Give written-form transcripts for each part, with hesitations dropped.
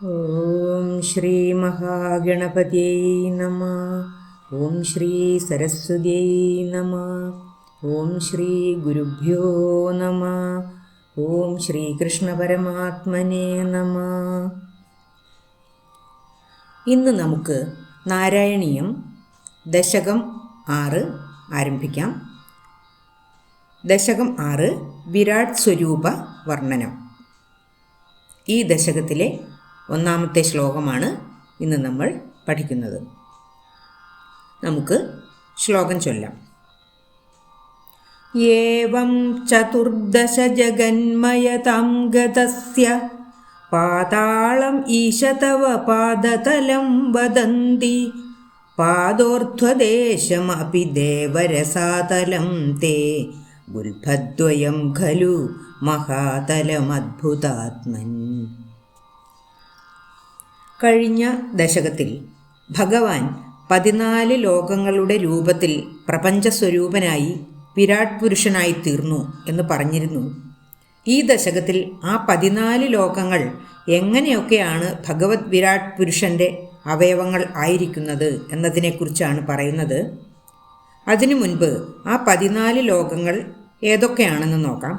ഓം ശ്രീ മഹാഗണപതിയൈ നമഃ. ഓം ശ്രീ സരസ്വതിയൈ നമഃ. ഓം ശ്രീ ഗുരുഭ്യോ നമഃ. ഓം ശ്രീകൃഷ്ണ പരമാത്മനേ നമഃ. ഇന്ന് നമുക്ക് നാരായണീയം ദശകം 6 ആരംഭിക്കാം. ദശകം 6 വിരാട് സ്വരൂപ വർണ്ണനം. ഈ ദശകത്തിലെ 1-ാമത്തെ ശ്ലോകമാണ് ഇന്ന് നമ്മൾ പഠിക്കുന്നത്. നമുക്ക് ശ്ലോകം ചൊല്ലാം. ഏവം ചതുർദശ ജഗന്മയതാം ഗതസ്യ പാതാളം ഈശ തവ പാദതലം വദന്തി പാദോർധ്വദേശമപി ദേവരസാതലം തേ ഗുൽഭദ്വയം ഖലു മഹാതലമദ്ഭുതാത്മൻ. കഴിഞ്ഞ ദശകത്തിൽ ഭഗവാൻ 14 ലോകങ്ങളുടെ രൂപത്തിൽ പ്രപഞ്ചസ്വരൂപനായി വിരാട് പുരുഷനായി തീർന്നു എന്ന് പറഞ്ഞിരുന്നു. ഈ ദശകത്തിൽ ആ 14 ലോകങ്ങൾ എങ്ങനെയൊക്കെയാണ് ഭഗവത് വിരാട് പുരുഷൻ്റെ അവയവങ്ങൾ ആയിരിക്കുന്നത് എന്നതിനെക്കുറിച്ചാണ് പറയുന്നത്. അതിനു മുൻപ് ആ 14 ലോകങ്ങൾ ഏതൊക്കെയാണെന്ന് നോക്കാം.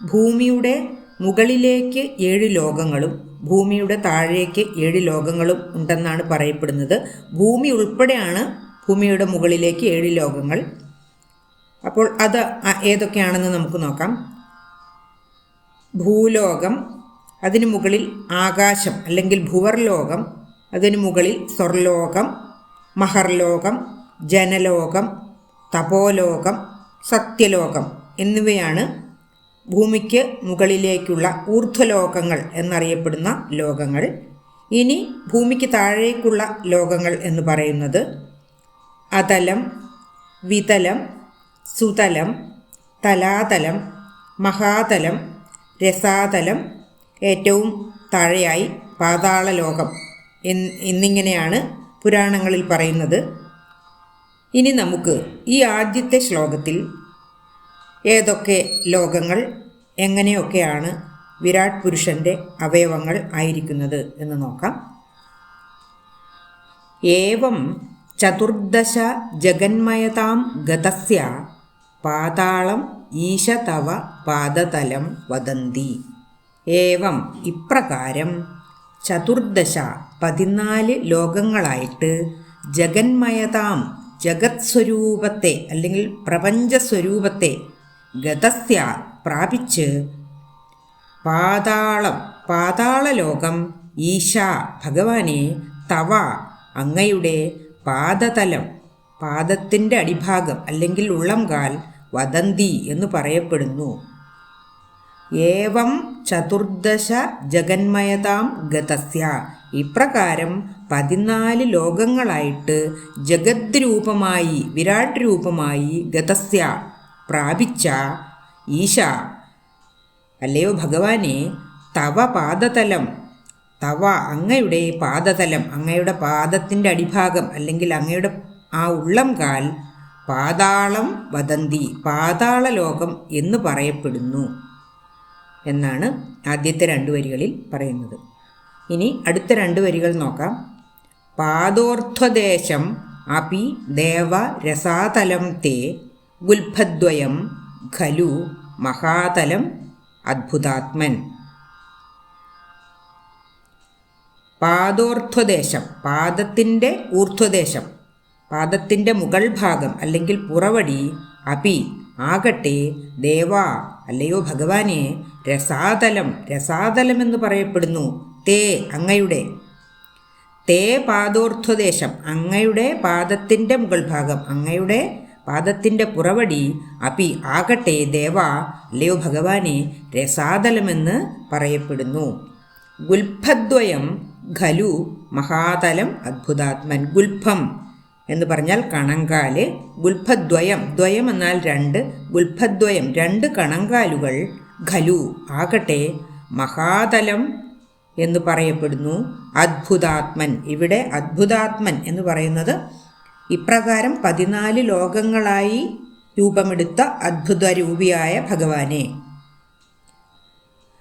ഭൂമിയുടെ മുകളിലേക്ക് 7 ലോകങ്ങളും ഭൂമിയുടെ താഴേക്ക് 7 ലോകങ്ങളും ഉണ്ടെന്നാണ് പറയപ്പെടുന്നത്. ഭൂമി ഉൾപ്പെടെയാണ് ഭൂമിയുടെ മുകളിലേക്ക് 7 ലോകങ്ങൾ. അപ്പോൾ അത് ഏതൊക്കെയാണെന്ന് നമുക്ക് നോക്കാം. ഭൂലോകം, അതിനു മുകളിൽ ആകാശം അല്ലെങ്കിൽ ഭുവർലോകം, അതിനു മുകളിൽ സ്വർലോകം, മഹർലോകം, ജനലോകം, തപോലോകം, സത്യലോകം എന്നിവയാണ് ഭൂമിക്ക് മുകളിലേക്കുള്ള ഊർധ്വലോകങ്ങൾ എന്നറിയപ്പെടുന്ന ലോകങ്ങൾ. ഇനി ഭൂമിക്ക് താഴേക്കുള്ള ലോകങ്ങൾ എന്ന് പറയുന്നത് അതലം, വിതലം, സുതലം, തലാതലം, മഹാതലം, രസാതലം, ഏറ്റവും താഴെയായി പാതാളലോകം എന്നിങ്ങനെയാണ് പുരാണങ്ങളിൽ പറയുന്നത്. ഇനി നമുക്ക് ഈ ആദ്യത്തെ ശ്ലോകത്തിൽ ഏതൊക്കെ ലോകങ്ങൾ എങ്ങനെയൊക്കെയാണ് വിരാട് പുരുഷൻ്റെ അവയവങ്ങൾ ആയിരിക്കുന്നത് എന്ന് നോക്കാം. ഏവം ചതുർദശ ജഗന്മയതാം ഗതസ്യ പാതാളം ഈശ തവ പാദതലം വദന്തി. ഏവം ഇപ്രകാരം ചതുർദശ 14 ലോകങ്ങളായിട്ട് ജഗന്മയതാം ജഗത് സ്വരൂപത്തെ അല്ലെങ്കിൽ പ്രപഞ്ചസ്വരൂപത്തെ ഗതസ്യ പ്രാപിച്ച് പാതാളം പാതാളലോകം ഈശ ഭഗവാനെ തവ അങ്ങയുടെ പാദതലം പാദത്തിൻ്റെ അടിഭാഗം അല്ലെങ്കിൽ ഉള്ളംകാൽ വദന്തി എന്ന് പറയപ്പെടുന്നു. ഏവം ചതുർദശ ജഗന്മയതാം ഗതസ്യ ഇപ്രകാരം 14 ലോകങ്ങളായിട്ട് ജഗത് രൂപമായി വിരാട് രൂപമായി ഗതസ്യ പ്രാപിച്ച ഈശ അല്ലയോ ഭഗവാനെ തവ പാദതലം തവ അങ്ങയുടെ പാദതലം അങ്ങയുടെ പാദത്തിൻ്റെ അടിഭാഗം അല്ലെങ്കിൽ അങ്ങയുടെ ആ ഉള്ളംകാൽ പാതാളം വദന്തി പാതാളലോകം എന്ന് പറയപ്പെടുന്നു എന്നാണ് ആദ്യത്തെ 2 വരികളിൽ പറയുന്നത്. ഇനി അടുത്ത 2 വരികൾ നോക്കാം. പാദോർധ്വദേശം അപി ദേവ രസാതലം തേ ഗുൽഭദ്വയം ഖലു മഹാതലം അദ്ഭുതാത്മൻ. പാദോർധ്വദേശം പാദത്തിൻ്റെ ഊർധ്വദേശം പാദത്തിൻ്റെ മുകൾ ഭാഗം അല്ലെങ്കിൽ പുറവടി അപി ആകട്ടെ ദേവ അല്ലയോ ഭഗവാനെ രസാതലം രസാതലം എന്ന് പറയപ്പെടുന്നു. തേ അങ്ങയുടെ തേ പാദോർധ്വദേശം അങ്ങയുടെ പാദത്തിൻ്റെ മുകൾ ഭാഗം അങ്ങയുടെ പാദത്തിൻ്റെ പുറവടി അപി ആകട്ടെ ദേവ അല്ലയോ ഭഗവാനെ രസാതലമെന്ന് പറയപ്പെടുന്നു. ഗുൽഭദ്വയം ഖലു മഹാതലം അദ്ഭുതാത്മൻ. ഗുൽഭം എന്ന് പറഞ്ഞാൽ കണങ്കാല്, ഗുൽഭദ്വയം ദ്വയം എന്നാൽ 2, ഗുൽഭദ്വയം 2 കണങ്കാലുകൾ ഖലു ആകട്ടെ മഹാതലം എന്ന് പറയപ്പെടുന്നു. അദ്ഭുതാത്മൻ ഇവിടെ അദ്ഭുതാത്മൻ എന്ന് പറയുന്നത് ഇപ്രകാരം 14 ലോകങ്ങളായി രൂപമെടുത്ത അദ്ഭുത രൂപിയായ ഭഗവാനെ.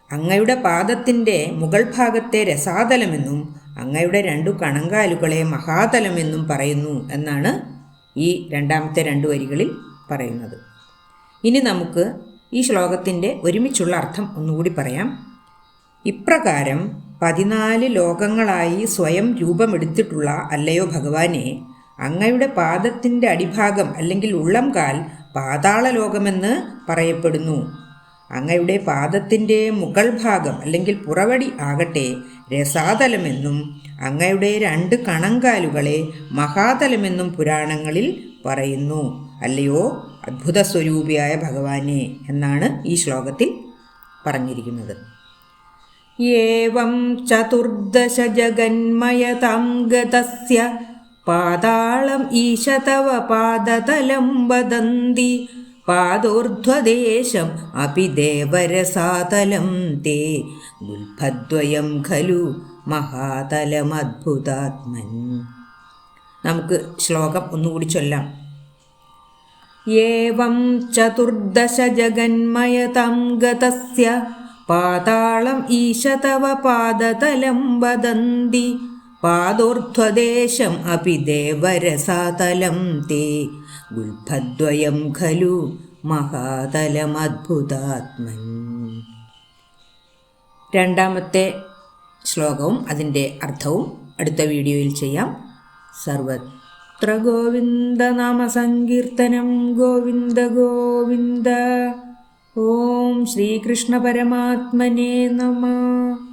അങ്ങയുടെ പാദത്തിൻ്റെ മുകൾ ഭാഗത്തെ രസാതലമെന്നും അങ്ങയുടെ 2 കണങ്കാലുകളെ മഹാതലമെന്നും പറയുന്നു എന്നാണ് ഈ രണ്ടാമത്തെ 2 വരികളിൽ പറയുന്നത്. ഇനി നമുക്ക് ഈ ശ്ലോകത്തിൻ്റെ ഒരുമിച്ചുള്ള അർത്ഥം ഒന്നുകൂടി പറയാം. ഇപ്രകാരം 14 ലോകങ്ങളായി സ്വയം രൂപമെടുത്തിട്ടുള്ള അല്ലയോ ഭഗവാനെ, അങ്ങയുടെ പാദത്തിൻ്റെ അടിഭാഗം അല്ലെങ്കിൽ ഉള്ളംകാൽ പാതാള ലോകമെന്ന് പറയപ്പെടുന്നു. അങ്ങയുടെ പാദത്തിൻ്റെ മുകൾ ഭാഗം അല്ലെങ്കിൽ പുറവടി ആകട്ടെ രസാതലമെന്നും അങ്ങയുടെ 2 കണങ്കാലുകളെ മഹാതലമെന്നും പുരാണങ്ങളിൽ പറയുന്നു. അല്ലയോ അദ്ഭുത സ്വരൂപിയായ ഭഗവാനെ എന്നാണ് ഈ ശ്ലോകത്തിൽ പറഞ്ഞിരിക്കുന്നത്. ഏവം 14 ജഗന്മയതാം ഗതസ്യ പാതാളം ഈശ തവ പാദതലം വദന്തി പാദോർധ്വദേശം അപി ദേവരസാതലം തേ ഗുൽഫദ്വയം ഖലു മഹാതലമദ്ഭുതാത്മൻ. നമുക്ക് ശ്ലോകം ഒന്നുകൂടി ചൊല്ലാം. ഏവം 14 ജഗന്മയതാം ഗതസ്യ പാതാളം ഈശ തവ പാദതലം വദന്തി പാദോർധ്വദേശം അപി ദേവരസാതലം തേ ഗുൽഫദ്വയം ഖലു മഹാതലമദ്ഭുതാത്മൻ. രണ്ടാമത്തെ ശ്ലോകവും അതിൻ്റെ അർത്ഥവും അടുത്ത വീഡിയോയിൽ ചെയ്യാം. സർവത്ര ഗോവിന്ദനാമ സങ്കീർത്തനം ഗോവിന്ദ ഗോവിന്ദ. ഓം ശ്രീകൃഷ്ണ പരമാത്മനേ നമഃ.